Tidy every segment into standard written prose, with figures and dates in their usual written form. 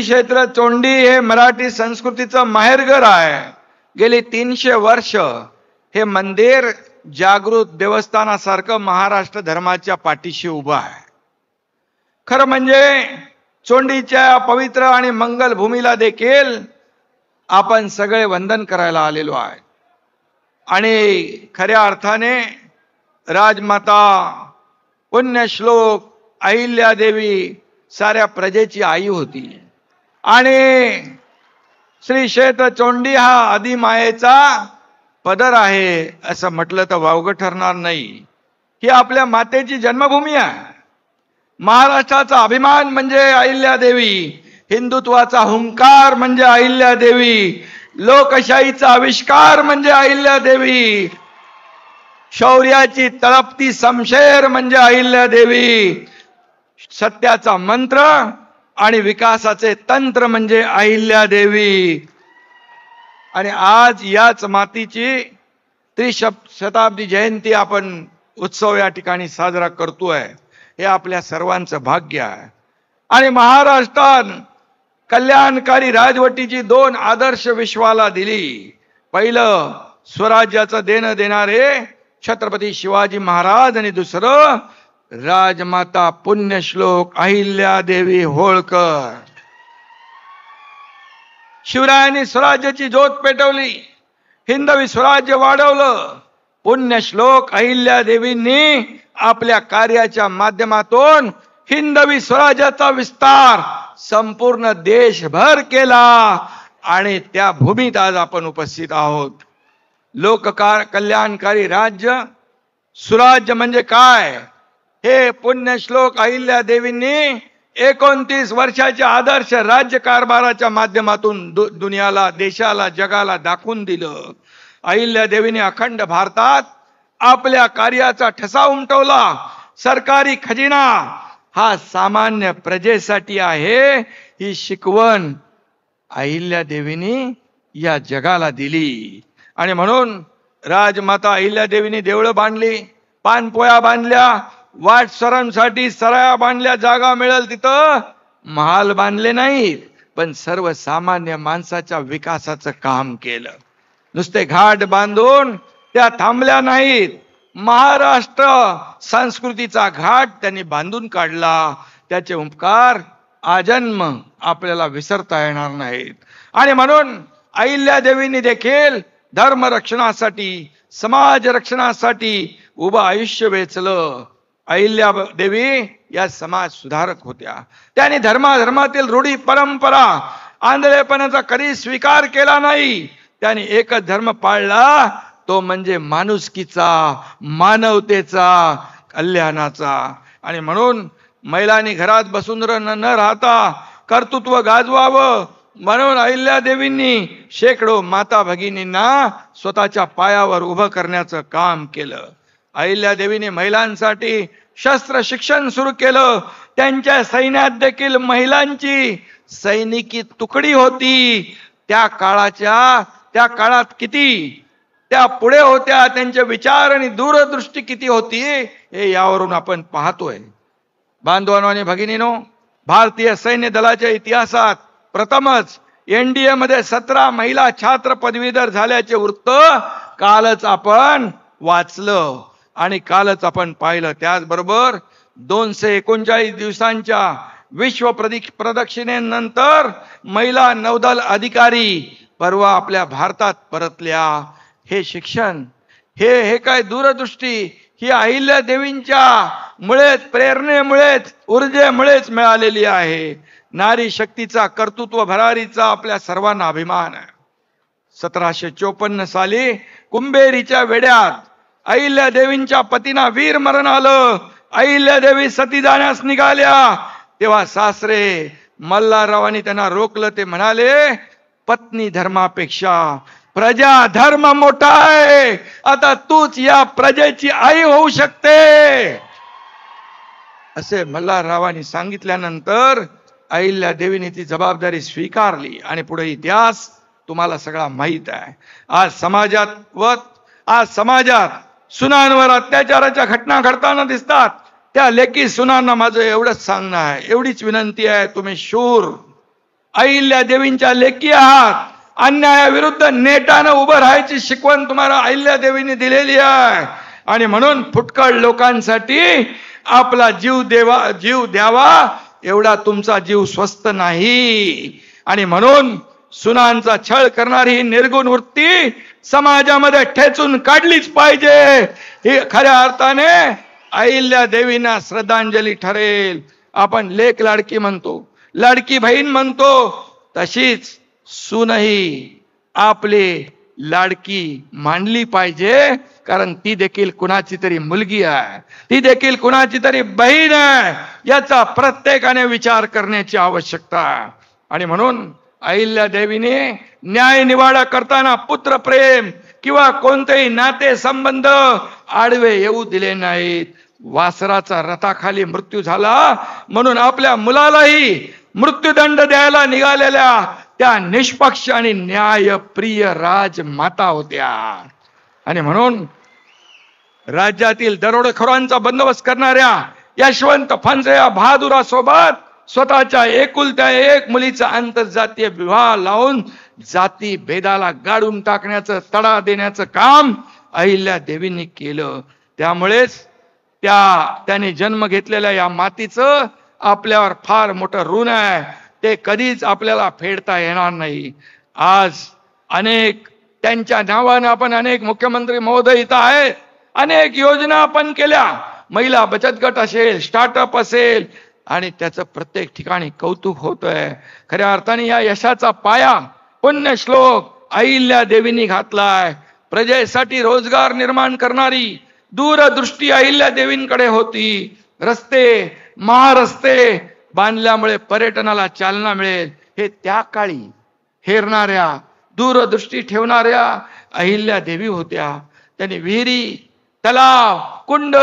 क्षेत्र चोंडी हे मराठी संस्कृतीचं माहेरघर आहे. गेली 300 वर्ष हे मंदिर जागृत देवस्थानासारखं महाराष्ट्र धर्माच्या पाठीशी उभं आहे. खरं म्हणजे चोंडीच्या पवित्र आणि मंगल भूमीला देखील आपण सगळे वंदन करायला आलेलो आहे. आणि खऱ्या अर्थाने राजमाता पुण्यश्लोक अहिल्यादेवी साऱ्या प्रजेची आई होती. आणि श्री क्षेत्र चोंडी हा आदिमायेचा पदर आहे असं म्हटलं तर वावगं ठरणार नाही. ही आपल्या मातेची जन्मभूमी आहे. महाराष्ट्राचा अभिमान म्हणजे अहिल्यादेवी, हिंदुत्वाचा हुंकार म्हणजे अहिल्यादेवी, लोकशाहीचा आविष्कार म्हणजे अहिल्यादेवी, शौर्याची तळपती शमशेर म्हणजे अहिल्यादेवी, सत्याचा मंत्र आणि विकासाचे तंत्र म्हणजे अहिल्यादेवी. आणि आज याच मातीची त्रिशताब्दी जयंती आपण उत्सव या ठिकाणी साजरा करतोय. हे आपल्या सर्वांचं भाग्य आहे. आणि महाराष्ट्रात कल्याणकारी राजवटीची 2 आदर्श विश्वाला दिली. पहिलं स्वराज्याचं देणं देणारे छत्रपती शिवाजी महाराज आणि दुसरं राजमाता पुण्यश्लोक अहिल्यादेवी होळकर. शिवरायांनी स्वराज्याची ज्योत पेटवली, हिंदवी स्वराज्य वाढवलं. पुण्यश्लोक अहिल्यादेवींनी आपल्या कार्याच्या माध्यमातून हिंदवी स्वराज्याचा विस्तार संपूर्ण देशभर केला. आणि त्या भूमीत आज आपण उपस्थित आहोत. कल्याणकारी राज्य सुराज्य म्हणजे काय हे पुण्यश्लोक अहिल्यादेवींनी 29 वर्षाच्या आदर्श राज्य कारभाराच्या माध्यमातून दुनियाला, देशाला, जगाला दाखवून दिलं. अहिल्यादेवीने अखंड भारतात आपल्या कार्याचा ठसा उमटवला. सरकारी खजिना हा सामान्य प्रजेसाठी आहे, ही शिकवण अहिल्यादेवीने या जगाला दिली. आणि म्हणून राजमाता अहिल्यादेवीने देवळं बांधली, पानपोया बांधल्या, वाटसरांसाठी सराया बांधल्या, जागा मिळेल तिथं महाल बांधले नाहीत, पण सर्वसामान्य माणसाच्या विकासाचं काम केलं. नुसते घाट बांधून त्या थांबल्या नाहीत. महाराष्ट्र संस्कृतीचा घाट त्यांनी बांधून काढला. त्याचे उपकार आजन्म आपल्याला विसरता येणार नाहीत. आणि म्हणून अहिल्यादेवींनी देखील धर्म रक्षणासाठी, समाज रक्षणासाठी उभं आयुष्य वेचलं. अहिल्यादेवी या समाज सुधारक होत्या. त्यांनी धर्माधर्मातील रूढी परंपरा, आंधळेपणाचा कधी स्वीकार केला नाही. त्यांनी एकच धर्म पाळला, तो म्हणजे माणुसकीचा, मानवतेचा, कल्याणाचा. आणि म्हणून महिलांनी घरात बसून न राहता कर्तृत्व गाजवावं म्हणून अहिल्यादेवींनी शेकडो माता भगिनींना स्वतःच्या पायावर उभं करण्याचं काम केलं. अहिल्यादेवीने महिलांसाठी शस्त्र शिक्षण सुरू केलं. त्यांच्या सैन्यात देखील महिलांची सैनिकी तुकडी होती. त्या काळात किती त्या पुढे होत्या, त्यांचे विचार आणि दूरदृष्टी किती होती हे यावरून आपण पाहतोय. बांधवांनो आणि भगिनीनो, भारतीय सैन्य दलाच्या इतिहासात प्रथमच NDA मध्ये 17 महिला छात्र पदवीधर झाल्याचे वृत्त कालच आपण वाचलं आणि कालच आपण पाहिलं. त्याचबरोबर 239 दिवसांच्या विश्व प्रदक्षिणेनंतर महिला नौदल अधिकारी परवा आपल्या भारतात परतल्या. हे शिक्षण, हे काय दूरदृष्टी, ही अहिल्यादेवींच्या मुळेच, प्रेरणेमुळेच, ऊर्जेमुळेच मिळालेली आहे. नारी शक्तीचा, कर्तृत्व भरारीचा आपल्या सर्वांना अभिमान आहे. 1754 साली कुंभेरीच्या वेड्यात अहिल्यादेवींच्या पतींना वीर मरण आलं. अहिल्यादेवी सती जाण्यास निघाल्या तेव्हा सासरे मल्हाररावांनी त्यांना रोखलं. ते म्हणाले, पत्नी धर्मापेक्षा प्रजा धर्म मोठा आहे. आता तूच या प्रजेची आई होऊ शकते असे मल्हाररावांनी सांगितल्यानंतर अहिल्यादेवीने ती जबाबदारी स्वीकारली. आणि पुढे इतिहास तुम्हाला सगळा माहित आहे. आज समाजात सुनांवर अत्याचाराच्या घटना घडताना दिसतात. त्या लेकी सुनांना माझं एवढंच सांगणं आहे, एवढीच विनंती आहे, तुम्ही शूर, अहिल्या देवींच्या लेकी आहात. अन्यायाविरुद्ध नेटानं उभं राहायची शिकवण तुम्हाला अहिल्या देवींनी दिलेली आहे. आणि म्हणून फुटकळ लोकांसाठी आपला जीव द्यावा एवढा तुमचा जीव स्वस्त नाही. आणि म्हणून सुनांचा छळ करणारी ही निर्गुण वृत्ती समाजामध्ये ठेचून काढलीच पाहिजे. ही खऱ्या अर्थाने अहिल्या देवींना श्रद्धांजली ठरेल. आपण लेक लाडकी म्हणतो, लाडकी बहीण म्हणतो, तशीच सूनही आपली लाडकी मानली पाहिजे. कारण ती देखील कुणाची तरी मुलगी आहे, ती देखील कुणाची तरी बहीण आहे. याचा प्रत्येकाने विचार करण्याची आवश्यकता आहे. आणि म्हणून अहिल्या देवीने न्याय निवाडा करताना पुत्र प्रेम किंवा कोणतेही नाते संबंध आडवे येऊ दिले नाहीत. वासराचा रथाखाली मृत्यू झाला म्हणून आपल्या मुलालाही मृत्यूदंड द्यायला निघालेल्या त्या निष्पक्ष आणि न्यायप्रिय राजमाता होत्या. आणि म्हणून राज्यातील दरोडेखोरांचा बंदोबस्त करणाऱ्या यशवंत फणसे या बहादुरासोबत स्वतःच्या एकुलत्या एक मुलीचा आंतरजातीय विवाह लावून जाती भेदाला गाडून टाकण्याचं, तडा देण्याचं काम अहिल्या देवींनी केलं. त्यामुळेच त्याने जन्म घेतलेल्या या मातीचं आपल्यावर फार मोठं ऋण आहे. ते कधीच आपल्याला फेडता येणार नाही. आज अनेक त्यांच्या नावानं आपण अनेक मुख्यमंत्री महोदय इथं आहेत, अनेक योजना आपण केल्या. महिला बचत गट असेल, स्टार्टअप असेल, आणि त्याचं प्रत्येक ठिकाणी कौतुक होतंय. खऱ्या अर्थाने या यशाचा पाया पुण्यश्लोक अहिल्या देवींनी घातलाय. प्रजेसाठी रोजगार निर्माण करणारी दूरदृष्टी अहिल्या देवींकडे होती. रस्ते, महारस्ते बांधल्यामुळे पर्यटनाला चालना मिळेल हे त्या काळी हेरणाऱ्या, दूरदृष्टी ठेवणाऱ्या अहिल्या देवी होत्या. त्यांनी विहिरी, तलाव, कुंड,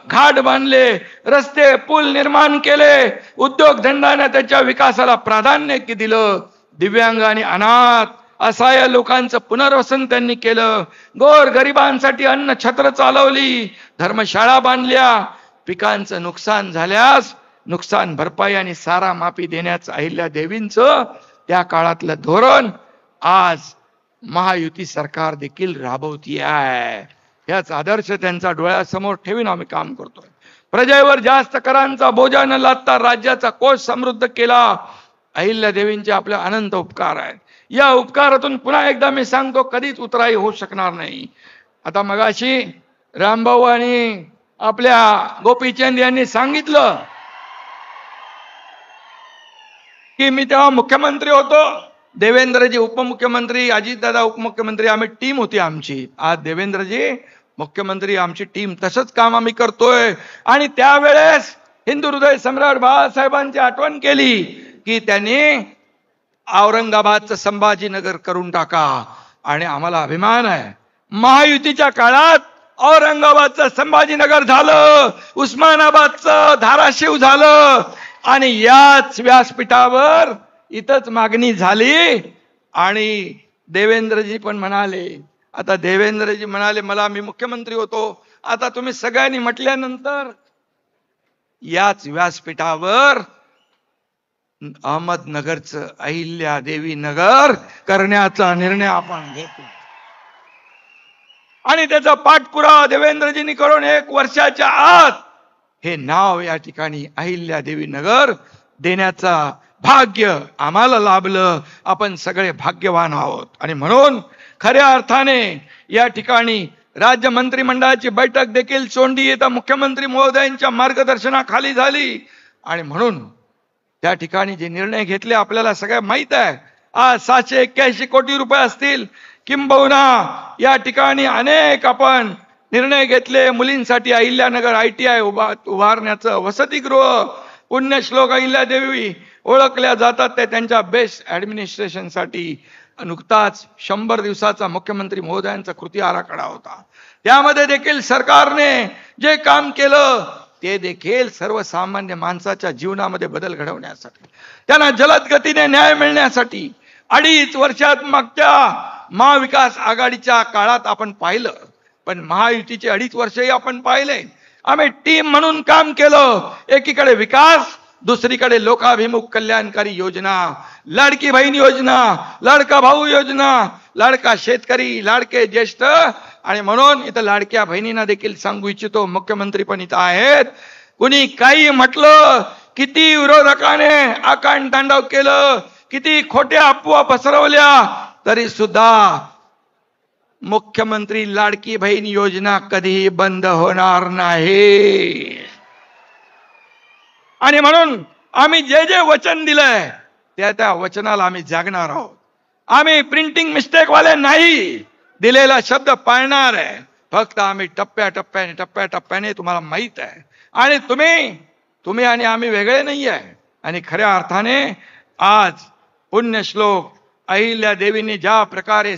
घाट बांधले, रस्ते, पूल निर्माण केले. उद्योगधंद्याने त्याच्या विकासाला प्राधान्य दिलं. दिव्यांग आणि अनाथ असहाय्य लोकांचं पुनर्वसन त्यांनी केलं. गोर गरिबांसाठी अन्न छत्र चालवली, धर्मशाळा बांधल्या. पिकांचं नुकसान झाल्यास नुकसान भरपाई आणि सारा माफी देण्याचं अहिल्या देवींचं त्या काळातलं धोरण आज महायुती सरकार देखील राबवती आहे. याच आदर्श त्यांचा डोळ्यासमोर ठेवून आम्ही काम करतोय. प्रजेवर जास्त करांचा बोजा न लादता राज्याचा कोश समृद्ध केला. अहिल्या देवींचे आपले अनंत उपकार आहेत. या उपकारातून पुन्हा एकदा मी सांगतो, कधीच उतराई होऊ शकणार नाही. आता मगाशी रामभाऊ आणि आपल्या गोपीचंद यांनी सांगितलं की मी तेव्हा मुख्यमंत्री होतो, देवेंद्रजी उपमुख्यमंत्री, अजितदादा उपमुख्यमंत्री, आम्ही टीम होती आमची. आज देवेंद्रजी मुख्यमंत्री, आमची टीम. तसंच काम आम्ही करतोय. आणि त्यावेळेस हिंदू हृदय सम्राट बाळासाहेबांची आठवण केली की त्यांनी औरंगाबादचं संभाजीनगर करून टाका. आणि आम्हाला अभिमान आहे, महायुतीच्या काळात औरंगाबादचं संभाजीनगर झालं, उस्मानाबादचं धाराशिव झालं. आणि याच व्यासपीठावर इथंच मागणी झाली. आणि देवेंद्रजी पण म्हणाले, आता देवेंद्रजी म्हणाले मला, मी मुख्यमंत्री होतो, आता तुम्ही सगळ्यांनी म्हटल्यानंतर याच व्यासपीठावर अहमदनगरचं अहिल्या देवी नगर करण्याचा निर्णय आपण घेतला. आणि त्याचा पाठपुरावा देवेंद्रजींनी करून 1 वर्षाच्या आत हे नाव या ठिकाणी अहिल्या देवी नगर देण्याचा भाग्य आम्हाला लाभलं. आपण सगळे भाग्यवान आहोत. आणि म्हणून खऱ्या अर्थाने या ठिकाणी राज्य मंत्रिमंडळाची बैठक देखील चोंडी येता मुख्यमंत्री महोदयांच्या मार्गदर्शनाखाली झाली. आणि म्हणून त्या ठिकाणी जे निर्णय घेतले आपल्याला सगळ्या माहित आहे. आज 781 कोटी रुपये असतील. किंबहुना या ठिकाणी अनेक आपण निर्णय घेतले. मुलींसाठी अहिल्यानगर ITI उभारण्याचं, वसतिगृह, पुण्यश्लोक अहिल्या देवी ओळखल्या जातात ते त्यांच्या बेस्ट ऍडमिनिस्ट्रेशनसाठी. नुकताच 100 दिवसाचा मुख्यमंत्री महोदयांचा कृती आराखडा होता. त्यामध्ये देखील सरकारने जे काम केलं ते देखील सर्वसामान्य माणसाच्या जीवनामध्ये बदल घडवण्यासाठी, त्यांना जलद गतीने न्याय मिळण्यासाठी 2.5 वर्षात मागच्या महाविकास आघाडीच्या काळात आपण पाहिलं, पण महायुतीचे 2.5 वर्षही आपण पाहिले. आम्ही टीम म्हणून काम केलं. एकीकडे विकास, दुसरीकडे लोकाभिमुख कल्याणकारी योजना, लाडकी बहीण योजना, लाडका भाऊ योजना, लाडका शेतकरी, लाडके ज्येष्ठ, आणि म्हणून इथं लाडक्या बहिणींना देखील सांगू इच्छितो, मुख्यमंत्री पण इथं आहेत, कुणी काही म्हटलं, किती विरोधकाने आकांड तांडव केलं, किती खोट्या अफवा पसरवल्या, तरी सुद्धा मुख्यमंत्री लाडकी बहीण योजना कधीही बंद होणार नाही. आणि म्हणून आम्ही जे जे वचन दिलंय त्या वचनाला आम्ही जागणार आहोत. आम्ही प्रिंटिंग मिस्टेक वाले नाही, दिलेला शब्द पाळणार आहे. फक्त आम्ही टप्प्याटप्प्याने तुम्हाला माहित आहे, आणि तुम्ही आणि आम्ही वेगळे नाही आहे. आणि खऱ्या अर्थाने आज पुण्यश्लोक अहिल्या देवींनी ज्या प्रकारे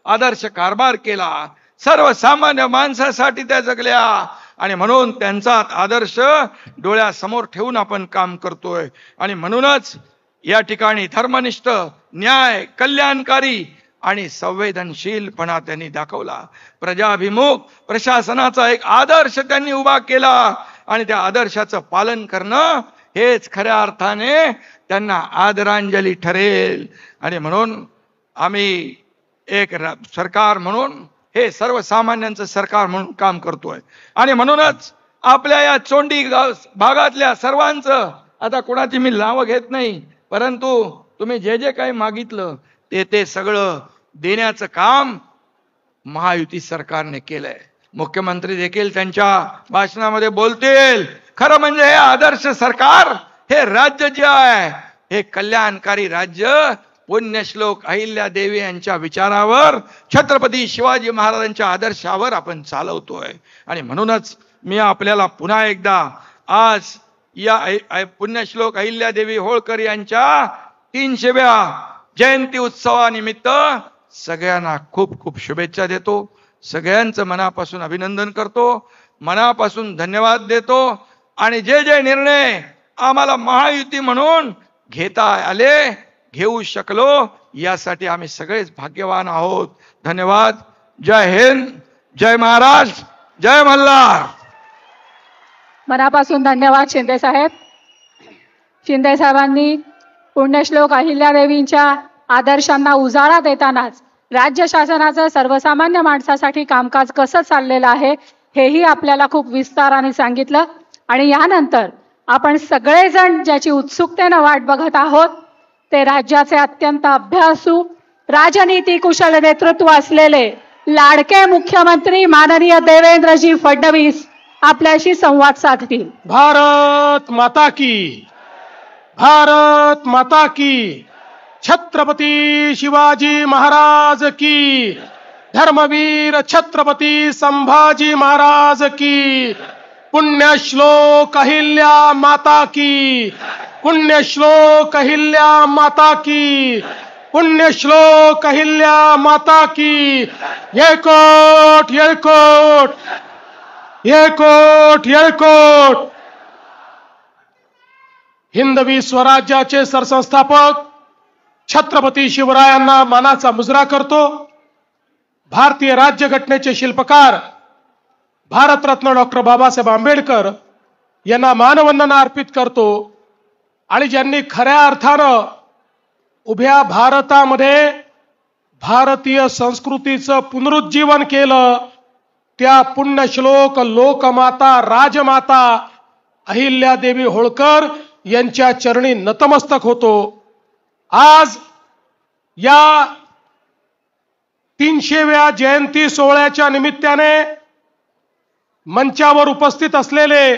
आदर्श कारभार केला, सर्वसामान्य माणसासाठी त्या जगल्या, आणि म्हणून त्यांचा आदर्श डोळ्यासमोर ठेवून आपण काम करतोय. आणि म्हणूनच या ठिकाणी धर्मनिष्ठ, न्याय, कल्याणकारी आणि संवेदनशीलपणा त्यांनी दाखवला. प्रजाभिमुख प्रशासनाचा एक आदर्श त्यांनी उभा केला, आणि त्या आदर्शाचं पालन करणं हेच खऱ्या अर्थाने त्यांना आदरांजली ठरेल. आणि म्हणून आम्ही एक सरकार म्हणून, हे सर्वसामान्यांचं सरकार म्हणून काम करतोय. आणि म्हणूनच आपल्या या चोंडी भागातल्या सर्वांचं, आता कोणाची मी नावं घेत नाही, परंतु तुम्ही जे जे काही मागितलं ते सगळं देण्याचं काम महायुती सरकारने केलंय. मुख्यमंत्री देखील त्यांच्या भाषणामध्ये बोलतील, खरं म्हणजे हे आदर्श सरकार, हे राज्य जे आहे, हे कल्याणकारी राज्य पुण्यश्लोक अहिल्या देवी यांच्या विचारावर, छत्रपती शिवाजी महाराजांच्या आदर्शावर आपण चालवतोय. आणि म्हणूनच मी आपल्याला पुन्हा एकदा आज या पुण्यश्लोक अहिल्या देवी होळकर यांच्या 300व्या जयंती उत्सवानिमित्त सगळ्यांना खूप खूप शुभेच्छा देतो. सगळ्यांचं मनापासून अभिनंदन करतो, मनापासून धन्यवाद देतो. आणि जे जे निर्णय आम्हाला महायुती म्हणून घेता आले, घेऊ शकलो, यासाठी आम्ही सगळेच भाग्यवान आहोत. धन्यवाद. जय हिंद, जय महाराष्ट्र, जय मल्हार. मनापासून धन्यवाद शिंदे साहेब. शिंदे साहेबांनी पुण्यश्लोक अहिल्यादेवींच्या आदर्शांना उजाळा देतानाच राज्य शासनाचं सर्वसामान्य माणसासाठी कामकाज कसं चाललेलं आहे हेही आपल्याला खूप विस्ताराने सांगितलं. आणि यानंतर आपण सगळेजण ज्याची उत्सुकतेने वाट बघत आहोत ते राज्याचे अत्यंत अभ्यासू, राजनीती कुशल नेतृत्व असलेले लाडके मुख्यमंत्री माननीय देवेंद्रजी फडणवीस आपल्याशी संवाद साधतील. भारत माता की, भारत माता की, छत्रपती शिवाजी महाराज की, धर्मवीर छत्रपती संभाजी महाराज की, पुण्यश्लोक अहिल्या माता की, पुण्यश्लोक अहिल्या माता की, पुण्यश्लोक अहिल्या माता की. येळकोट येळकोट, येळकोट येळकोट. हिंदवी स्वराज्याचे सरसंस्थापक छत्रपती शिवरायांना मानाचा मुजरा करतो. भारतीय राज्यघटनेचे शिल्पकार भारतरत्न डॉक्टर बाबासाहेब आंबेडकर यांना मानवंदना अर्पित करतो. आणि ज्यांनी खऱ्या अर्थानं उभ्या भारतामध्ये भारतीय संस्कृतीचं पुनरुज्जीवन केलं, त्या पुण्यश्लोक लोकमाता राजमाता अहिल्यादेवी होळकर यांच्या चरणी नतमस्तक होतो. आज या 300व्या जयंती सोहळ्याच्या निमित्ताने मंचावर उपस्थित असलेले,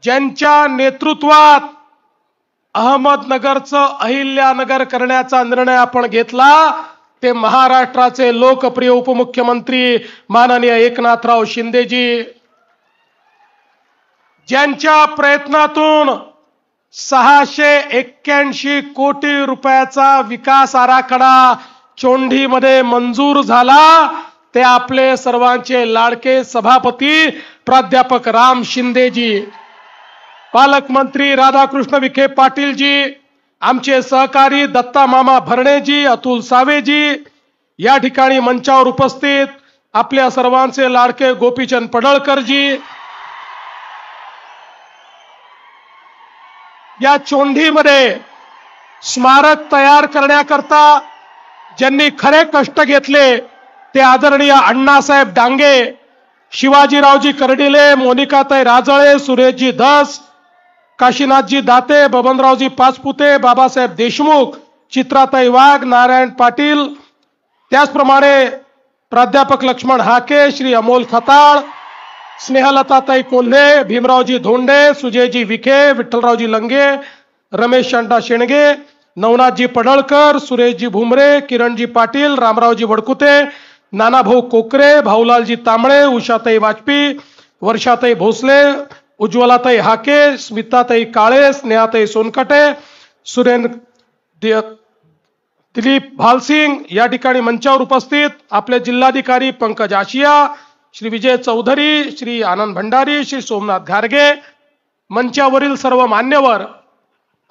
ज्यांच्या नेतृत्वात अहमदनगरचं अहिल्यानगर करण्याचा निर्णय आपण घेतला, ते महाराष्ट्राचे लोकप्रिय उपमुख्यमंत्री माननीय एकनाथराव शिंदेजी, ज्यांच्या प्रयत्नातून 681 कोटी रुपयाचा विकास आराखडा चोंडीमध्ये मंजूर झाला, ते आपले सर्वांचे लाडके सभापती प्राध्यापक राम शिंदेजी, पालकमंत्री राधाकृष्ण विखे पाटीलजी, आमचे सहकारी दत्ता मामा भरणेजी, अतुल सावेजी, या ठिकाणी मंचावर उपस्थित आपल्या सर्वांचे लाडके गोपीचंद पडळकरजी, या चोंढीमध्ये स्मारक तयार करण्याकरता ज्यांनी खरे कष्ट घेतले ते आदरणीय अण्णासाहेब डांगे, शिवाजीरावजी कर्डिले, मोनिकाताई राजळे, सुरेशजी धस, काशीनाथजी दाते, बबनरावजी पाचपुते, बाबासाहेब देशमुख, चित्राताई वाघ, नारायण पाटील, त्याचप्रमाणे प्राध्यापक लक्ष्मण हाके, श्री अमोल खताळ, स्नेहलताताई कोल्हे, भीमरावजी धोंडे, सुजयजी विखे, विठ्ठलरावजी लंगे, रमेश शांता शेणगे, नवनाथजी पडळकर, सुरेशजी भुमरे, किरणजी पाटील, रामरावजी वडकुते, नानाभाऊ कोकरे, भाऊलालजी तांबळे, उषाताई वाजपेयी, वर्षाताई भोसले, उज्ज्वलाताई हाके, स्मिताताई काळे, स्नेहाताई सोनकटे, सुरेंद्र दिलीप भालसिंग, या ठिकाणी मंचावर उपस्थित आपले जिल्हाधिकारी पंकज आशिया, श्री विजय चौधरी, श्री आनंद भंडारी, श्री सोमनाथ घारगे, मंचावरील सर्व मान्यवर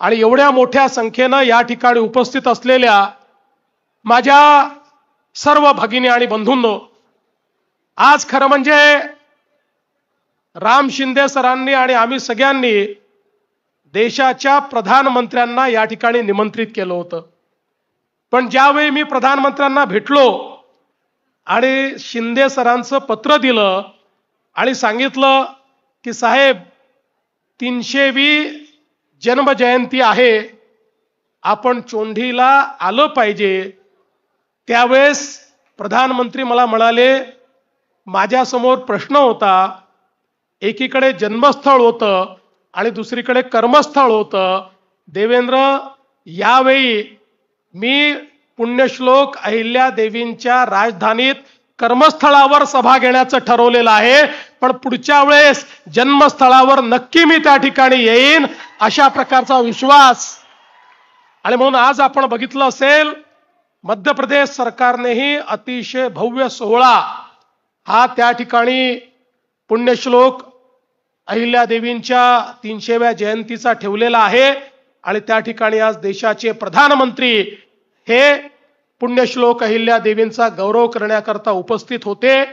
आणि एवढ्या मोठ्या संख्येनं या ठिकाणी उपस्थित असलेल्या माझ्या सर्व भगिनी आणि बंधूंनो, आज खरं म्हणजे राम शिंदे सरांनी आणि आम्ही सगळ्यांनी देशाच्या प्रधानमंत्र्यांना या ठिकाणी निमंत्रित केलं होतं. पण ज्यावेळी मी प्रधानमंत्र्यांना भेटलो आणि शिंदे सरांचं पत्र दिलं आणि सांगितलं की साहेब 300वी जन्मजयंती आहे, आपण चोंढीला आलं पाहिजे, त्यावेळेस प्रधानमंत्री मला म्हणाले माझ्यासमोर प्रश्न होता, एकीकडे जन्मस्थळ होतं आणि दुसरीकडे कर्मस्थळ होतं. देवेंद्र, यावेळी मी पुण्यश्लोक अहिल्या देवींच्या राजधानीत कर्मस्थळावर सभा घेण्याचं ठरवलेलं आहे, पण पुढच्या वेळेस जन्मस्थळावर नक्की मी त्या ठिकाणी येईन, अशा प्रकारचा विश्वास. आणि म्हणून आज आपण बघितलं असेल, मध्य प्रदेश सरकारनेही अतिशय भव्य सोहळा हा त्या ठिकाणी पुण्यश्लोक अहिल्या देवींच्या 300व्या जयंतीचा ठेवलेला आहे. आणि त्या ठिकाणी आज देशाचे प्रधानमंत्री हे पुण्यश्लोक अहिल्या देवींचा गौरव करण्याकरता उपस्थित होते.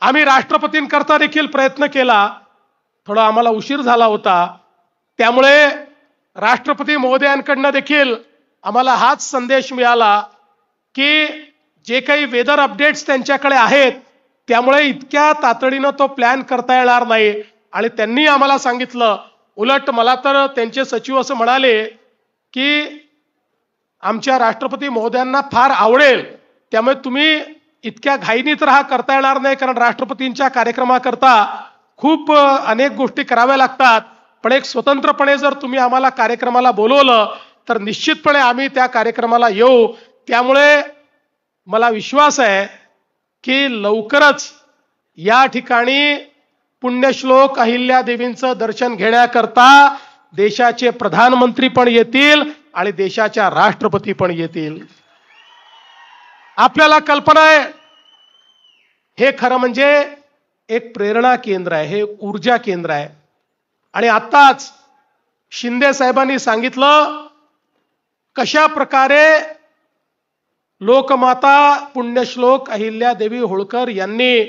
आम्ही राष्ट्रपतींकरता देखील प्रयत्न केला, थोडा आम्हाला उशीर झाला होता, त्यामुळे राष्ट्रपती महोदयांकडनं देखील आम्हाला हाच संदेश मिळाला की जे काही वेदर अपडेट्स त्यांच्याकडे आहेत त्यामुळे इतक्या तातडीनं तो प्लॅन करता येणार नाही. आणि त्यांनी आम्हाला सांगितलं, उलट मला तर त्यांचे सचिव असं म्हणाले की आमच्या राष्ट्रपती महोदयांना फार आवडेल, त्यामुळे तुम्ही इतक्या घाईनी तर हा करता येणार नाही, कारण राष्ट्रपतींच्या कार्यक्रमाकरता खूप अनेक गोष्टी कराव्या लागतात, पण एक स्वतंत्रपणे जर तुम्ही आम्हाला कार्यक्रमाला बोलवलं तर निश्चितपणे आम्ही त्या कार्यक्रमाला येऊ. त्यामुळे मला विश्वास आहे की लवकरच या ठिकाणी पुण्यश्लोक अहिल्या देवींचं दर्शन घेण्याकरता देशाचे प्रधानमंत्री पण येतील आणि देशाच्या राष्ट्रपती पण येतील. आपल्याला कल्पना आहे, हे खरं म्हणजे एक प्रेरणा केंद्र आहे, हे ऊर्जा केंद्र आहे. आणि आत्ताच शिंदे साहेबांनी सांगितलं कशा प्रकारे लोकमाता पुण्यश्लोक अहिल्या देवी होळकर यांनी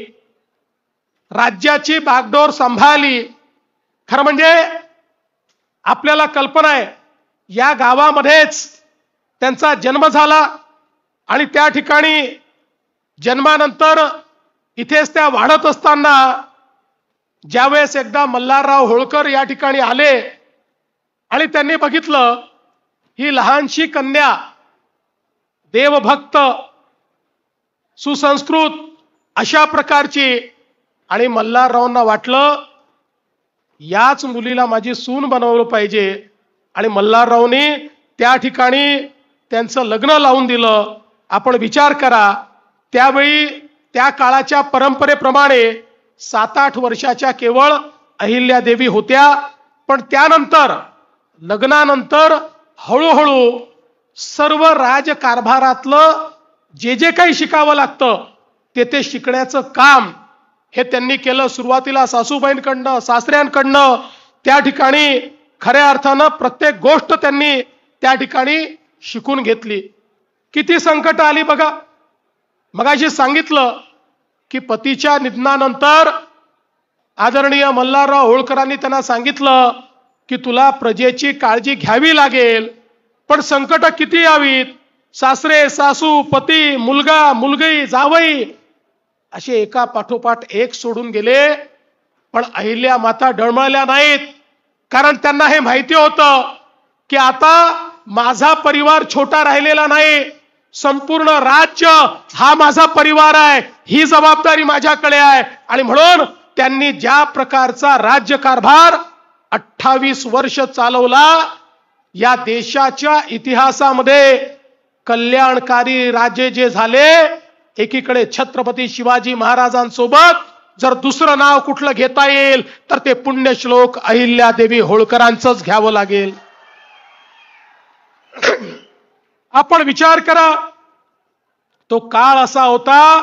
राज्याची बागडोर सांभाळली. खरं म्हणजे आपल्याला कल्पना आहे, या गावामध्येच त्यांचा जन्म झाला आणि त्या ठिकाणी जन्मानंतर इथेच त्या वाढत असताना ज्यावेळेस एकदा मल्हारराव होळकर या ठिकाणी आले आणि त्यांनी बघितलं ही लहानशी कन्या देवभक्त सुसंस्कृत अशा प्रकारची, आणि मल्हाररावांना वाटलं याच मुलीला माझी सून बनवलं पाहिजे आणि मल्हाररावनी त्या ठिकाणी त्यांचं लग्न लावून दिलं. आपण विचार करा, त्यावेळी त्या काळाच्या परंपरेप्रमाणे 7-8 वर्षाच्या केवळ अहिल्या देवी होत्या, पण त्यानंतर लग्नानंतर हळूहळू सर्व राजकारभारातलं जे जे काही शिकावं लागतं ते शिकण्याचं काम हे त्यांनी केलं. सुरुवातीला सासूबाईंकडनं सासऱ्यांकडनं त्या ठिकाणी खऱ्या अर्थानं प्रत्येक गोष्ट त्यांनी त्या ठिकाणी शिकून घेतली. किती संकट आली बघा. मगाशी सांगितलं की पतीच्या निधनानंतर आदरणीय मल्हारराव होळकरांनी त्यांना सांगितलं की तुला प्रजेची काळजी घ्यावी लागेल, पण संकट किती यावीत, सासरे सासू पती मुलगा मुलगी जावई असे एका पाठोपाठ एक सोडून गेले. पण अहिल्या माता डळमळल्या नाहीत, कारण त्यांना हे माहिती होतं की आता माझा परिवार छोटा राहिलेला नाही, संपूर्ण राज्य हा माझा परिवार आहे, ही जबाबदारी माझ्याकडे आहे. आणि म्हणून त्यांनी ज्या प्रकारचा राज्यकारभार 28 वर्ष चालवला, या देशाच्या इतिहासामध्ये कल्याणकारी राजे जे झाले, एकीकडे छत्रपती शिवाजी महाराजांसोबत जर दुसरं नाव कुठलं घेता येईल तर ते पुण्यश्लोक अहिल्यादेवी होळकरांचंच घ्यावं लागेल. आपण विचार करा, तो काळ असा होता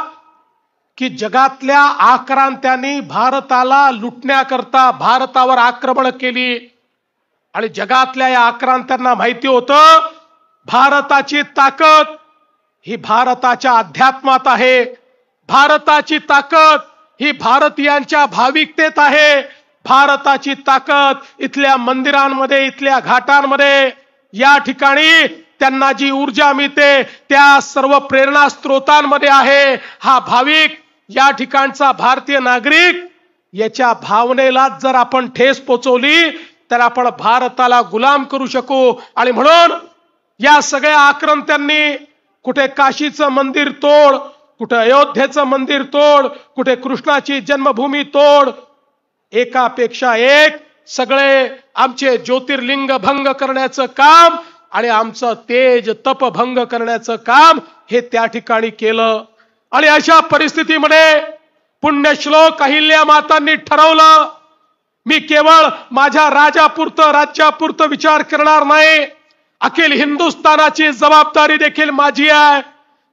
की जगातल्या आक्रांत्यांनी भारताला लुटण्याकरता भारतावर आक्रमण केली आणि जगातल्या या आक्रांत्यांना माहिती होतं भारताची ताकद ही भारताच्या अध्यात्मात आहे, भारताची ताकद ही भारतीयांच्या भाविकतेत आहे, भारताची ताकद इथल्या मंदिरांमध्ये इथल्या घाटांमध्ये या ठिकाणी त्यांना जी ऊर्जा मिळते त्या सर्व प्रेरणा स्त्रोतांमध्ये आहे. हा भाविक या ठिकाणचा भारतीय नागरिक याच्या भावनेला जर आपण ठेस पोचवली तर आपण भारताला गुलाम करू शकू. आणि म्हणून या सगळ्या आक्रंत्यांनी कुठे काशीचं मंदिर तोड, कुठे अयोध्येचं मंदिर तोड, कुठे कृष्णाची जन्मभूमी तोड, एकापेक्षा एक सगळे आमचे ज्योतिर्लिंग भंग करण्याचं काम आणि आमचं तेज तप भंग करण्याचं काम हे त्या ठिकाणी केलं. आणि अशा परिस्थितीमध्ये पुण्यश्लोक अहिल्या मातांनी ठरवलं, मी केवळ माझ्या राजापुरतं राज्यापुरतं विचार करणार नाही, अखिल हिंदुस्थानाची जबाबदारी देखील माझी आहे.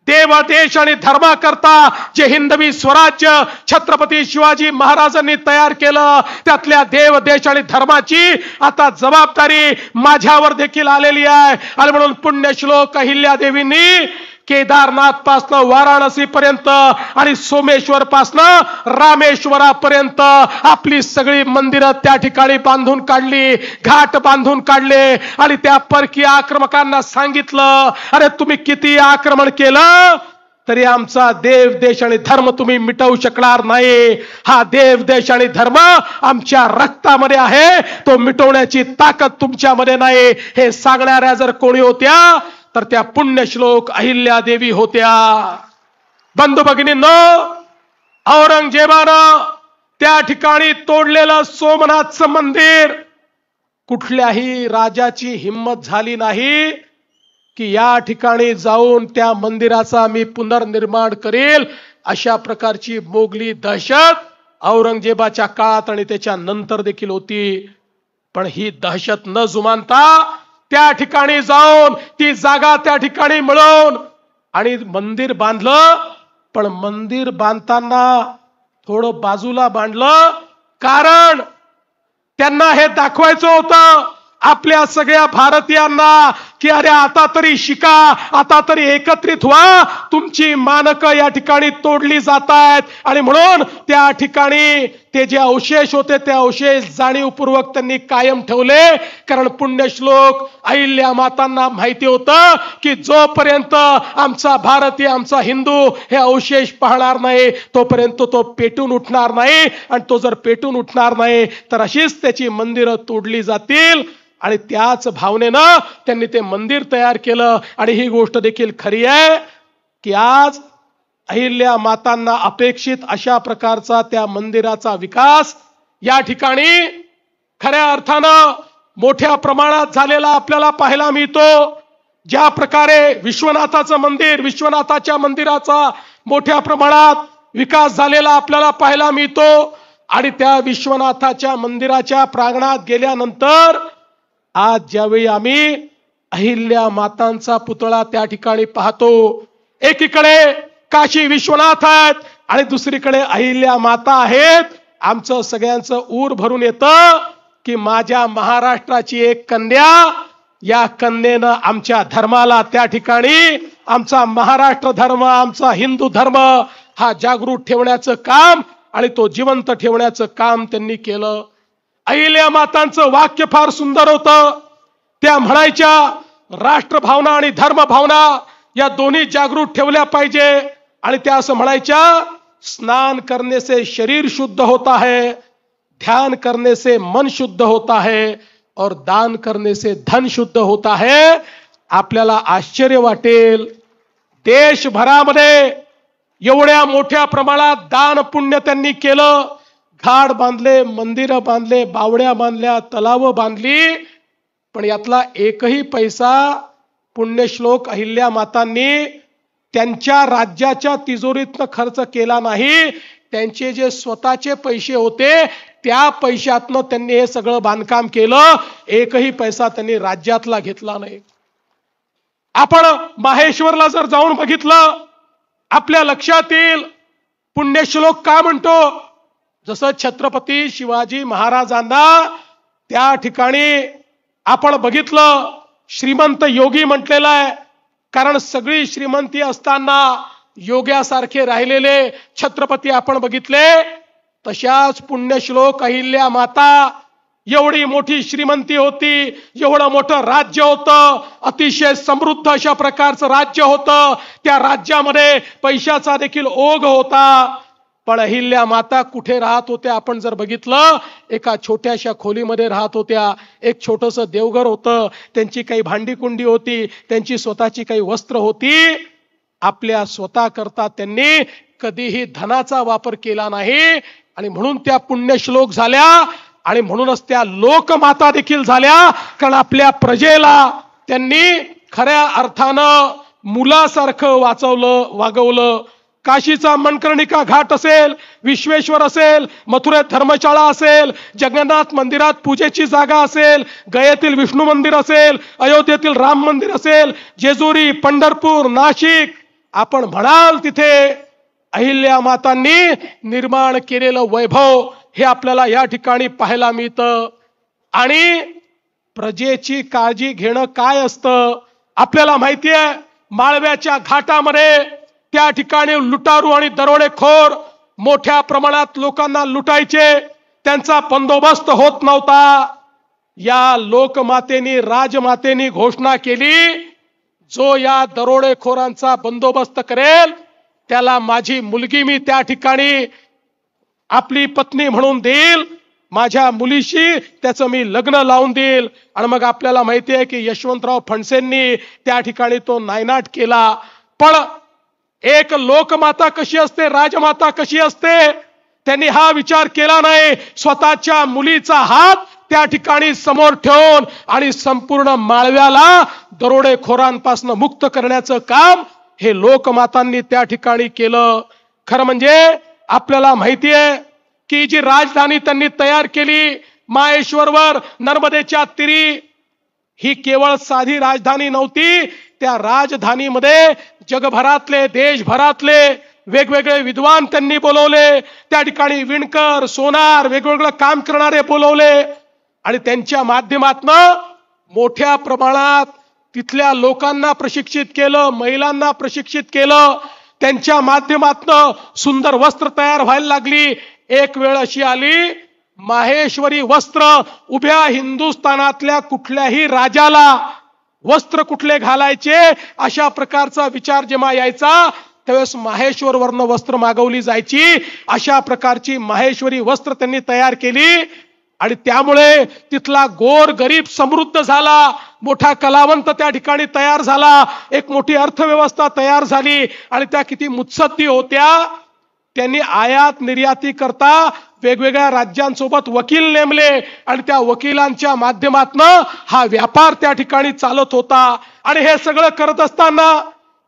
देव देश आणि धर्माकरता जे हिंदवी स्वराज्य छत्रपती शिवाजी महाराजांनी तयार केलं त्यातल्या देव देश आणि धर्माची आता जबाबदारी माझ्यावर देखील आलेली आहे. आणि म्हणून पुण्यश्लोक अहिल्यादेवींनी केदारनाथ पासनं वाराणसी पर्यंत आणि सोमेश्वर पासनं रामेश्वरापर्यंत आपली सगळी मंदिरं त्या ठिकाणी बांधून काढली, घाट बांधून काढले आणि त्या परकीय आक्रमकांना सांगितलं, अरे तुम्ही किती आक्रमण केलं तरी आमचा देव देश आणि धर्म तुम्ही मिटवू शकणार नाही. हा देव देश आणि धर्म आमच्या रक्तामध्ये आहे, तो मिटवण्याची ताकद तुमच्यामध्ये नाही. हे सांगणाऱ्या जर कोणी होत्या तर त्या पुण्यश्लोक अहिल्यादेवी होत्या. बंधू भगिनींनो, औरंगजेबानं त्या ठिकाणी तोडलेलं सोमनाथचं मंदिर कुठल्याही राजाची हिम्मत झाली नाही की या ठिकाणी जाऊन त्या मंदिराचा मी पुनर्निर्माण करेल. अशा प्रकारची मोगली दहशत औरंगजेबाच्या काळात आणि त्याच्या नंतर देखील होती. पण ही दहशत न जुमानता त्या ठिकाणी जाऊन ती जागा त्या ठिकाणी मिळवून आणि मंदिर बांधलं. पण मंदिर बांधताना थोडं बाजूला बांधलं, कारण त्यांना हे दाखवायचं होतं आपल्या सगळ्या भारतीयांना की अरे आता तरी शिका, आता तरी एकत्रित व्हा, तुमची मानकं या ठिकाणी तोडली जात आहेत. आणि म्हणून त्या ठिकाणी ते जे अवशेष होते ते अवशेष जाणीवपूर्वक त्यांनी कायम ठेवले, कारण पुण्यश्लोक अहिल्या मातांना माहिती होतं की जोपर्यंत आमचा भारतीय आमचा हिंदू हे अवशेष पाहणार नाही तोपर्यंत तो पेटून उठणार नाही. आणि तो जर पेटून उठणार नाही तर अशीच त्याची मंदिरं तोडली जातील. आणि त्याच भावनेनं त्यांनी ते मंदिर तयार केलं. आणि ही गोष्ट देखील खरी आहे की आज अहिल्या मातांना अपेक्षित अशा प्रकारचा त्या मंदिराचा विकास या ठिकाणी खऱ्या अर्थानं मोठ्या प्रमाणात झालेला आपल्याला पाहायला मिळतो. ज्या प्रकारे विश्वनाथाचं मंदिर, विश्वनाथाच्या मंदिराचा मोठ्या प्रमाणात विकास झालेला आपल्याला पाहायला मिळतो. आणि त्या विश्वनाथाच्या मंदिराच्या प्रांगणात गेल्यानंतर आज ज्यावेळी आम्ही अहिल्या मातांचा पुतळा त्या ठिकाणी पाहतो, एकीकडे काशी विश्वनाथ आहेत आणि दुसरीकडे अहिल्या माता आहेत, आमचं सगळ्यांचं ऊर भरून येतं की माझ्या महाराष्ट्राची एक कन्या, या कन्येनं आमच्या धर्माला त्या ठिकाणी आमचा महाराष्ट्र धर्म आमचा हिंदू धर्म हा जागृत ठेवण्याचं काम आणि तो जिवंत ठेवण्याचं काम त्यांनी केलं. अहिल्या मातांचं वाक्य फार सुंदर होतं. त्या म्हणायच्या राष्ट्रभावना आणि धर्मभावना या दोन्ही जागृत ठेवल्या पाहिजे. आणि त्या असं म्हणायच्या, स्नान करने से शरीर शुद्ध होता है, ध्यान करने से मन शुद्ध होता है और दान करने से धन शुद्ध होता है. आपल्याला आश्चर्य वाटेल, देशभरामध्ये एवढ्या मोठ्या प्रमाणात दान पुण्य त्यांनी केलं. घाट बांधले, मंदिरं बांधले, बावड्या बांधल्या, तलाव बांधली, पण यातला एकही पैसा पुण्यश्लोक अहिल्या मातांनी त्यांच्या राज्याच्या तिजोरीतनं खर्च केला नाही. त्यांचे जे स्वतःचे पैसे होते त्या पैशातनं त्यांनी हे सगळं बांधकाम केलं. एकही पैसा त्यांनी राज्यातला घेतला नाही. आपण माहेश्वरला जर जाऊन बघितलं, आपल्या लक्षात येईल पुण्यश्लोक का म्हणतो. जसं छत्रपती शिवाजी महाराजांना त्या ठिकाणी आपण बघितलं श्रीमंत योगी म्हटलेलं आहे, कारण सगळी श्रीमंती असताना योग्यासारखे राहिलेले छत्रपती आपण बघितले. तशाच पुण्यश्लोक अहिल्या माता एवढी मोठी श्रीमंती होती, एवढं मोठं राज्य होतं, अतिशय समृद्ध अशा प्रकारचं राज्य होतं. त्या राज्यामध्ये पैशाचा देखील ओघ होता. पण अहिल्या माता कुठे राहत होत्या आपण जर बघितलं, एका छोट्याशा खोलीमध्ये राहत होत्या. एक छोटंसं देवघर होतं, त्यांची काही भांडी कुंडी होती, त्यांची स्वतःची काही वस्त्र होती. आपल्या स्वतः करता त्यांनी कधीही धनाचा वापर केला नाही. आणि म्हणून त्या पुण्यश्लोक झाल्या आणि म्हणूनच त्या लोकमाता देखील झाल्या. कारण आपल्या प्रजेला त्यांनी खऱ्या अर्थानं मुलासारखं वागवलं. काशीचा मनकर्णिका घाट असेल, विश्वेश्वर असेल, मथुरेत धर्मशाळा असेल, जगन्नाथ मंदिरात पूजेची जागा असेल, गयेतील विष्णू मंदिर असेल, अयोध्येतील राम मंदिर असेल, जेजुरी, पंढरपूर, नाशिक, आपण म्हणाल तिथे अहिल्या मातांनी निर्माण केलेलं वैभव हे आपल्याला या ठिकाणी पाहायला मिळतं. आणि प्रजेची काळजी घेणं काय असतं आपल्याला माहिती आहे. माळव्याच्या घाटामध्ये त्या ठिकाणी लुटारू आणि दरोडेखोर मोठ्या प्रमाणात लोकांना लुटायचे, त्यांचा बंदोबस्त होत नव्हता. या लोकमातेनी, राजमातेनी घोषणा केली, जो या दरोडेखोरांचा बंदोबस्त करेल त्याला माझी मुलगी मी त्या ठिकाणी आपली पत्नी म्हणून देईल, माझ्या मुलीशी त्याचं मी लग्न लावून देईल. आणि मग आपल्याला माहिती आहे की यशवंतराव फणसेंनी त्या ठिकाणी तो नायनाट केला. पण एक लोकमाता कशी असते, राजमाता कशी असते, त्यांनी हा विचार केला नाही. स्वतःच्या मुलीचा हात त्या ठिकाणी समोर ठेवून आणि संपूर्ण माळव्याला दरोडेखोरांपासून मुक्त करण्याचं काम हे लोकमातांनी त्या ठिकाणी केलं. खरं म्हणजे आपल्याला माहिती आहे की जी राजधानी त्यांनी तयार केली माहेश्वरवर नर्मदेच्या तीरी, ही केवळ साधी राजधानी नव्हती. त्या राजधानीमध्ये जगभरातले, देशभरातले वेगवेगळे विद्वान त्यांनी बोलवले. त्या ठिकाणी विणकर, सोनार, वेगवेगळं काम करणारे बोलवले आणि त्यांच्या माध्यमातून मोठ्या प्रमाणात तिथल्या लोकांना प्रशिक्षित केलं, महिलांना प्रशिक्षित केलं. त्यांच्या माध्यमातून सुंदर वस्त्र तयार व्हायला लागली. एक वेळ अशी आली, माहेश्वरी वस्त्र उभ्या हिंदुस्थानातल्या कुठल्याही राजाला वस्त्र कुठले घालायचे अशा प्रकारचा विचार जेव्हा यायचा त्यावेळेस माहेश्वरवरनं वस्त्र मागवली जायची. अशा प्रकारची माहेश्वरी वस्त्र त्यांनी तयार केली आणि त्यामुळे तिथला गोर गरीब समृद्ध झाला. मोठा कलावंत त्या ठिकाणी तयार झाला. एक मोठी अर्थव्यवस्था तयार झाली आणि त्या किती मुत्सद्दी होत्या. त्यांनी आयात निर्याती करता वेगवेगळ्या राज्यांसोबत वकील नेमले आणि त्या वकिलांच्या माध्यमातून हा व्यापार त्या ठिकाणी चालत होता. आणि हे सगळं करत असताना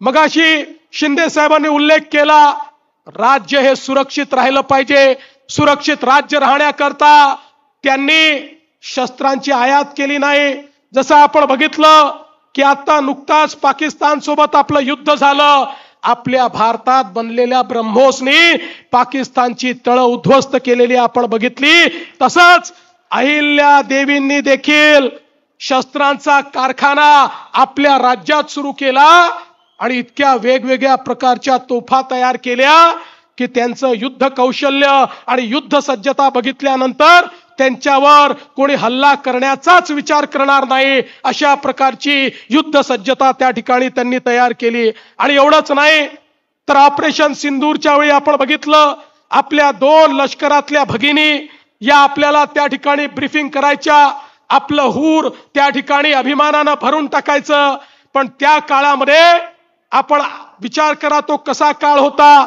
मगाशी शिंदे साहेबांनी उल्लेख केला, राज्य हे सुरक्षित राहिलं पाहिजे. सुरक्षित राज्य राहण्याकरता त्यांनी शस्त्रांची आयात केली नाही. जसं आपण बघितलं की आता नुकताच पाकिस्तान सोबत आपलं युद्ध झालं. आपल्या भारतात बनलेल्या ब्रह्मोसनी पाकिस्तानची तळ उद्ध्वस्त केलेली आपण बघितली. तसंच अहिल्या देवींनी देखील शस्त्रांचा कारखाना आपल्या राज्यात सुरू केला आणि इतक्या वेगवेगळ्या प्रकारच्या तोफा तयार केल्या की त्यांचं युद्ध कौशल्य आणि युद्ध सज्जता बघितल्यानंतर त्यांच्यावर कोणी हल्ला करण्याचाच विचार करणार नाही, अशा प्रकारची युद्ध सज्जता त्या ठिकाणी त्यांनी तयार केली. आणि एवढंच नाही तर ऑपरेशन सिंदूरच्या वेळी आपण बघितलं, आपल्या 2 लष्करातल्या भगिनी या आपल्याला त्या ठिकाणी ब्रीफिंग करायच्या, आपलं हूर त्या ठिकाणी अभिमानानं भरून टाकायचं. पण त्या काळामध्ये आपण विचार करा तो कसा काळ होता.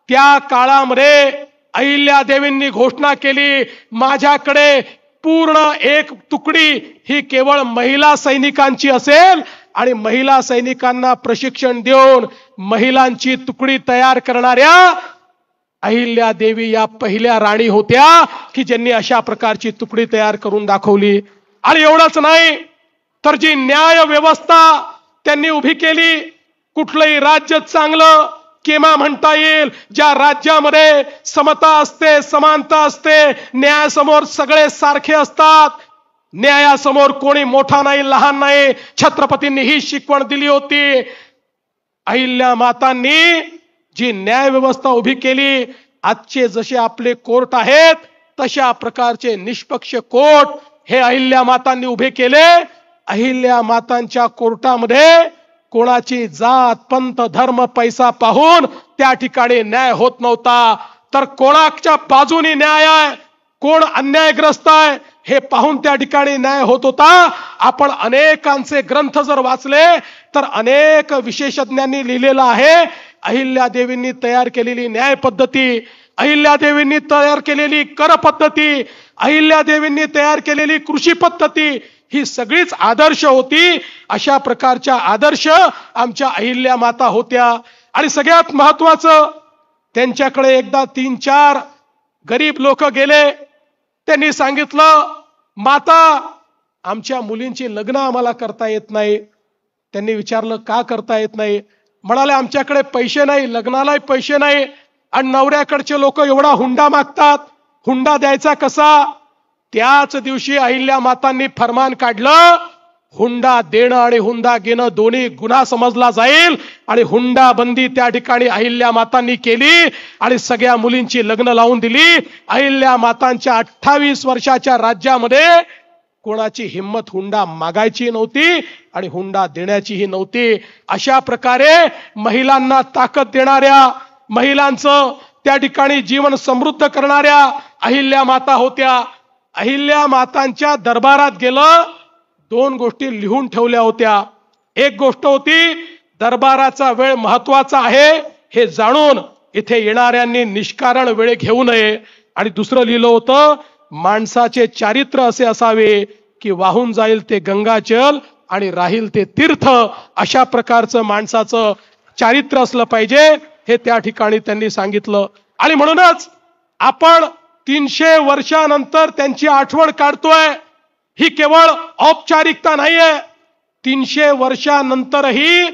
त्या काळामध्ये अहिल्यादेवींनी घोषणा केली, माझ्याकडे पूर्ण एक तुकडी ही केवळ महिला सैनिकांची असेल आणि महिला सैनिकांना प्रशिक्षण देऊन महिलांची तुकडी तयार करणाऱ्या अहिल्यादेवी या पहिल्या राणी होत्या की ज्यांनी अशा प्रकारची तुकडी तयार करून दाखवली. आणि एवढंच नाही तर जी न्याय व्यवस्था त्यांनी उभी केली, कुठलंही राज्य चांगलं केव्हा म्हणता येईल ज्या राज्यामध्ये समता असते, समानता असते, न्यायासमोर सगळे सारखे असतात, न्यायासमोर कोणी मोठा नाही लहान नाही. छत्रपतींनी ही शिकवण दिली होती. अहिल्या मातांनी जी न्याय व्यवस्था उभी केली, आजचे जसे आपले कोर्ट आहेत तशा प्रकारचे निष्पक्ष कोर्ट हे अहिल्या मातांनी उभे केले. अहिल्या मातांच्या कोर्टामध्ये कोणाची जात पंथ धर्म पैसा पाहून त्या ठिकाणी न्याय होत नव्हता, तर कोणाच्या बाजूने न्याय आहे, कोण अन्यायग्रस्त आहे हे पाहून त्या ठिकाणी न्याय होत होता. आपण अनेकांचे ग्रंथ जर वाचले तर अनेक विशेषज्ञांनी लिहिलेलं आहे, अहिल्यादेवींनी तयार केलेली न्याय पद्धती, अहिल्यादेवींनी तयार केलेली कर पद्धती, अहिल्यादेवींनी तयार केलेली कृषी पद्धती ही सगळीच आदर्श होती. अशा प्रकारच्या आदर्श आमच्या अहिल्या माता होत्या. आणि सगळ्यात महत्वाचं, त्यांच्याकडे एकदा 3-4 गरीब लोक गेले, त्यांनी सांगितलं, माता आमच्या मुलींची लग्न आम्हाला करता येत नाही. त्यांनी विचारलं का करता येत नाही, म्हणाले आमच्याकडे पैसे नाही, लग्नालाही पैसे नाही आणि नवऱ्याकडचे लोक एवढा हुंडा मागतात, हुंडा द्यायचा कसा. त्याच दिवशी अहिल्या मातांनी फरमान काढलं, हुंडा देणं आणि हुंडा घेणं दोन्ही गुन्हा समजला जाईल. आणि हुंडा बंदी त्या ठिकाणी अहिल्या मातांनी केली आणि सगळ्या मुलींची लग्न लावून दिली. अहिल्या मातांच्या 28 वर्षाच्या राज्यामध्ये कोणाची हिम्मत हुंडा मागायची नव्हती आणि हुंडा देण्याचीही नव्हती. अशा प्रकारे महिलांना ताकद देणाऱ्या, महिलांचं त्या ठिकाणी जीवन समृद्ध करणाऱ्या अहिल्या माता होत्या. अहिल्या मातांच्या दरबारात गेलं, 2 गोष्टी लिहून ठेवल्या होत्या. एक गोष्ट होती, दरबाराचा वेळ महत्वाचा आहे हे जाणून इथे येणाऱ्यांनी निष्कारण वेळ घेऊ नये. आणि दुसरं लिहिलं होतं, माणसाचे चारित्र्य असे असावे की वाहून जाईल ते गंगाजल आणि राहील ते तीर्थ. अशा प्रकारचं माणसाचं चारित्र्य असलं पाहिजे हे त्या ठिकाणी त्यांनी सांगितलं. आणि म्हणूनच आपण 300 वर्षानंतर त्यांची आठवण काढतोय. ही केवळ औपचारिकता नाहीये, 300 वर्षानंतरही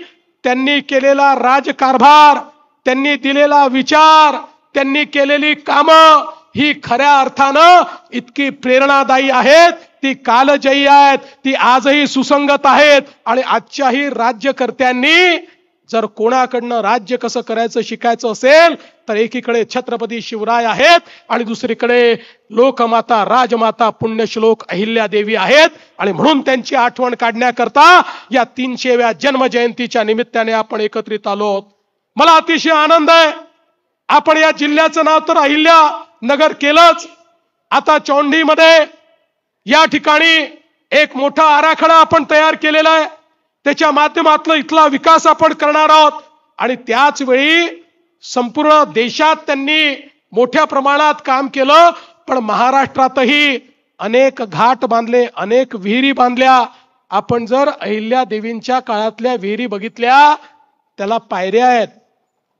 त्यांनी केलेला राजकारभार, त्यांनी दिलेला विचार, त्यांनी केलेली कामं ही खऱ्या अर्थानं इतकी प्रेरणादायी आहेत, ती कालजयी आहेत, ती आजही सुसंगत आहेत. आणि आजच्याही राज्यकर्त्यांनी जर कोणाकडनं राज्य कसं करायचं शिकायचं असेल तर एकीकडे छत्रपती शिवराय आहेत आणि दुसरीकडे लोकमाता राजमाता पुण्यश्लोक अहिल्यादेवी आहेत. आणि म्हणून त्यांची आठवण काढण्याकरता या 300व्या जन्मजयंतीच्या निमित्ताने आपण एकत्रित आलो. मला अतिशय आनंद आहे, आपण या जिल्ह्याचं नाव तर अहिल्या नगर केलंच, आता चौंडीमध्ये या ठिकाणी एक मोठा आराखडा आपण तयार केलेला आहे, त्याच्या माध्यमातून इथला विकास आपण करणार आहोत. आणि त्याच वेळी संपूर्ण देशात त्यांनी मोठ्या प्रमाणात काम केलं, पण महाराष्ट्रातही अनेक घाट बांधले, अनेक विहिरी बांधल्या. आपण जर अहिल्यादेवींच्या काळातल्या विहिरी बघितल्या, त्याला पायऱ्या आहेत,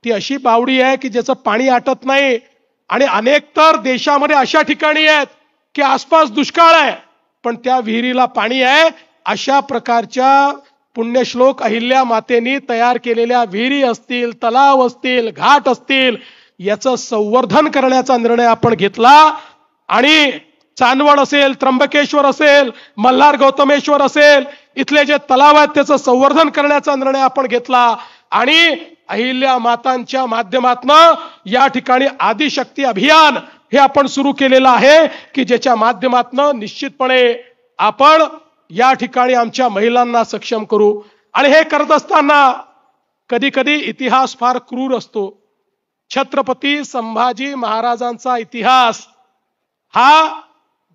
ती अशी बावडी आहे की ज्याचं पाणी आटत नाही. आणि अनेक तर देशामध्ये अशा ठिकाणी आहेत की आसपास दुष्काळ आहे पण त्या विहिरीला पाणी आहे. अशा प्रकारच्या पुण्यश्लोक अहिल्या मातेनी तयार केलेल्या विहिरी असतील, तलाव असतील, घाट असतील, याचं संवर्धन करण्याचा निर्णय आपण घेतला. आणि चांदवड असेल, त्र्यंबकेश्वर असेल, मल्हार गौतमेश्वर असेल, इथले जे तलाव आहेत त्याचं संवर्धन करण्याचा निर्णय आपण घेतला. आणि अहिल्या मातांच्या माध्यमातून या ठिकाणी आदिशक्ती अभियान हे आपण सुरू केलेलं आहे की ज्याच्या माध्यमातून निश्चितपणे आपण या ठिकाणी आमच्या महिलांना सक्षम करू. आणि हे करत असताना कधी कधी इतिहास फार क्रूर असतो. छत्रपती संभाजी महाराजांचा इतिहास हा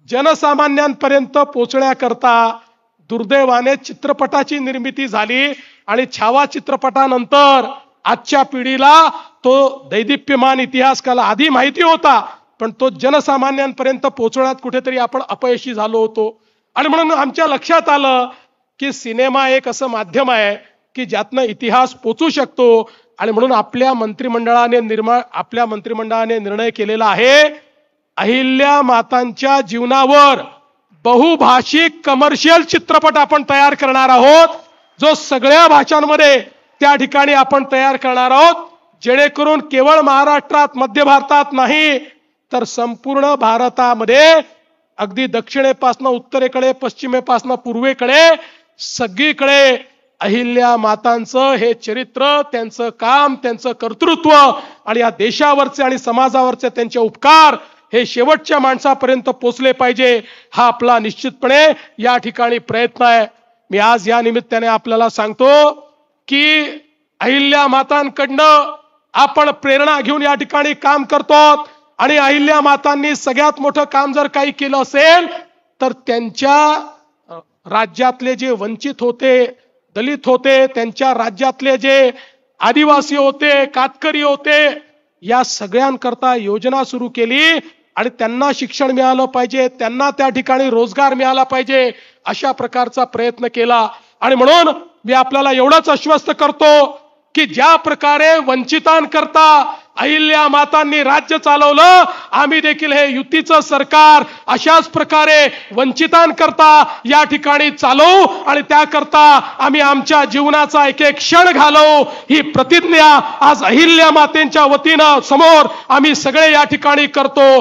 जनसामान्यांपर्यंत पोहोचण्याकरता दुर्दैवाने चित्रपटाची निर्मिती झाली आणि छावा चित्रपटानंतर आजच्या पिढीला तो दैदिप्यमान इतिहास काल आधी माहिती होता, पण तो जनसामान्यांपर्यंत पोहोचण्यात कुठेतरी आपण अपयशी झालो होतो. आणि म्हणून आमच्या लक्षात आलं की सिनेमा एक असं माध्यम आहे की ज्यातनं इतिहास पोचू शकतो. आणि म्हणून आपल्या मंत्रिमंडळाने निर्णय केलेला आहे, अहिल्या मातांच्या जीवनावर बहुभाषिक कमर्शियल चित्रपट आपण तयार करणार आहोत, जो सगळ्या भाषांमध्ये त्या ठिकाणी आपण तयार करणार आहोत, जेणेकरून केवळ महाराष्ट्रात मध्य भारतात नाही तर संपूर्ण भारतामध्ये अगदी दक्षिणेपासून उत्तरेकडे, पश्चिमेपासून पूर्वेकडे सगळीकडे अहिल्या मातांचं हे चरित्र, त्यांचं काम, त्यांचं कर्तृत्व आणि या देशावरचे आणि समाजावरचे त्यांचे उपकार हे शेवटच्या माणसापर्यंत पोचले पाहिजे. हा आपला निश्चितपणे या ठिकाणी प्रयत्न आहे. मी आज या निमित्ताने आपल्याला सांगतो की अहिल्या मातांकडनं आपण प्रेरणा घेऊन या ठिकाणी काम करतो आणि अहिल्या मातांनी सगळ्यात मोठं काम जर काही केलं असेल तर त्यांच्या राज्यातले जे वंचित होते, दलित होते, त्यांच्या राज्यातले जे आदिवासी होते, कातकरी होते, या सगळ्यांकरता योजना सुरू केली आणि त्यांना शिक्षण मिळालं पाहिजे, त्यांना त्या ठिकाणी रोजगार मिळाला पाहिजे, अशा प्रकारचा प्रयत्न केला. आणि म्हणून मी आपल्याला एवढंच आश्वस्त करतो की ज्या प्रकारे वंचितांकरता अहिल्या मातांनी राज्य चालवलं, आम्ही देखील हे युतीचं सरकार अशाच प्रकारे वंचितांकरता या ठिकाणी चालवू आणि त्याकरता आम्ही आमच्या जीवनाचा एक एक क्षण घालवू, ही प्रतिज्ञा आज अहिल्या मातेंच्या वतीनं समोर आम्ही सगळे या ठिकाणी करतो.